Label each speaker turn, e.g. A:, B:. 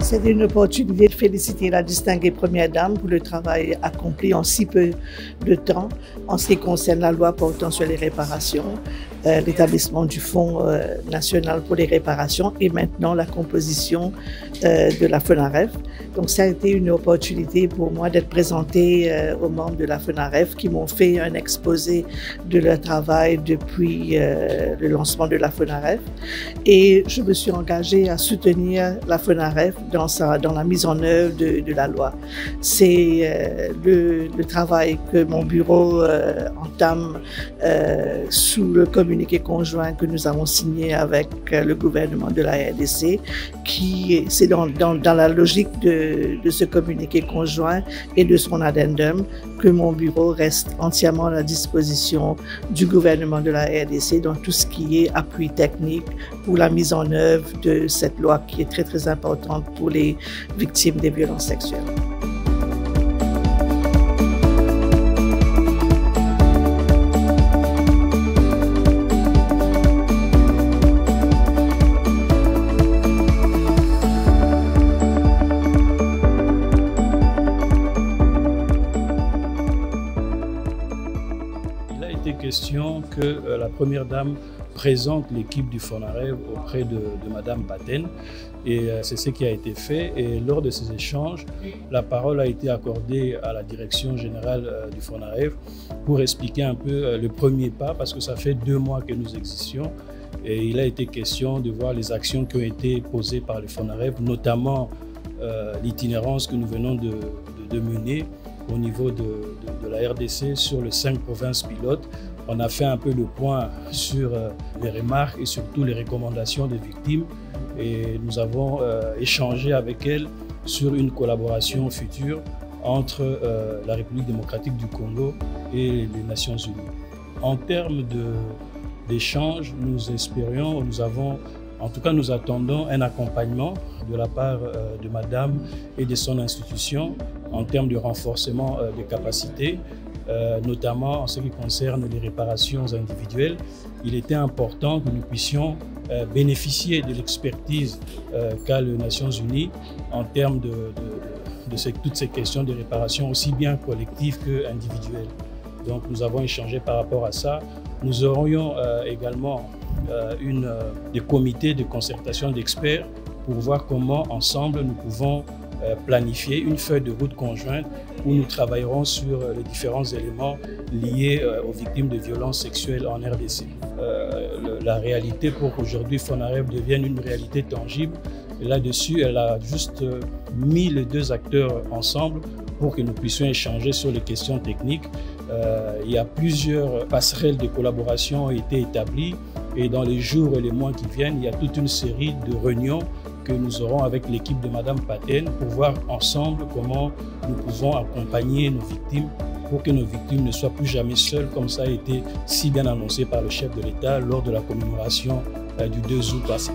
A: C'était une opportunité de féliciter la distinguée Première Dame pour le travail accompli en si peu de temps en ce qui concerne la loi portant sur les réparations, l'établissement du Fonds national pour les réparations et maintenant la composition de la FONAREF. Donc ça a été une opportunité pour moi d'être présentée aux membres de la FONAREF qui m'ont fait un exposé de leur travail depuis le lancement de la FONAREF et je me suis engagée à soutenir la FONAREF dans la mise en œuvre de la loi. C'est le travail que mon bureau entame sous le communiqué conjoint que nous avons signé avec le gouvernement de la RDC, c'est dans la logique de ce communiqué conjoint et de son addendum que mon bureau reste entièrement à la disposition du gouvernement de la RDC dans tout ce qui est appui technique pour la mise en œuvre de cette loi qui est très très importante pour les victimes des violences sexuelles.
B: Il a été question que la Première Dame présente l'équipe du FONAREF auprès de Madame Paten et c'est ce qui a été fait. Et lors de ces échanges, la parole a été accordée à la direction générale du FONAREF pour expliquer un peu le premier pas parce que ça fait 2 mois que nous existions et il a été question de voir les actions qui ont été posées par le FONAREF, notamment l'itinérance que nous venons de mener au niveau de la RDC sur les 5 provinces pilotes. On a fait un peu le point sur les remarques et surtout les recommandations des victimes et nous avons échangé avec elles sur une collaboration future entre la République démocratique du Congo et les Nations Unies. En termes d'échanges, nous espérions, nous attendons un accompagnement de la part de Madame et de son institution en termes de renforcement des capacités, notamment en ce qui concerne les réparations individuelles. Il était important que nous puissions bénéficier de l'expertise qu'a les Nations Unies en termes de toutes ces questions de réparation, aussi bien collectives qu'individuelles. Donc nous avons échangé par rapport à ça. Nous aurions également des comités de concertation d'experts pour voir comment ensemble nous pouvons planifier une feuille de route conjointe où nous travaillerons sur les différents éléments liés aux victimes de violences sexuelles en RDC. La réalité pour qu'aujourd'hui FONAREF devienne une réalité tangible, là-dessus elle a juste mis les 2 acteurs ensemble pour que nous puissions échanger sur les questions techniques. Il y a plusieurs passerelles de collaboration ont été établies et dans les jours et les mois qui viennent, il y a toute une série de réunions que nous aurons avec l'équipe de Madame Paten pour voir ensemble comment nous pouvons accompagner nos victimes pour que nos victimes ne soient plus jamais seules comme ça a été si bien annoncé par le chef de l'État lors de la commémoration du 2 août passé.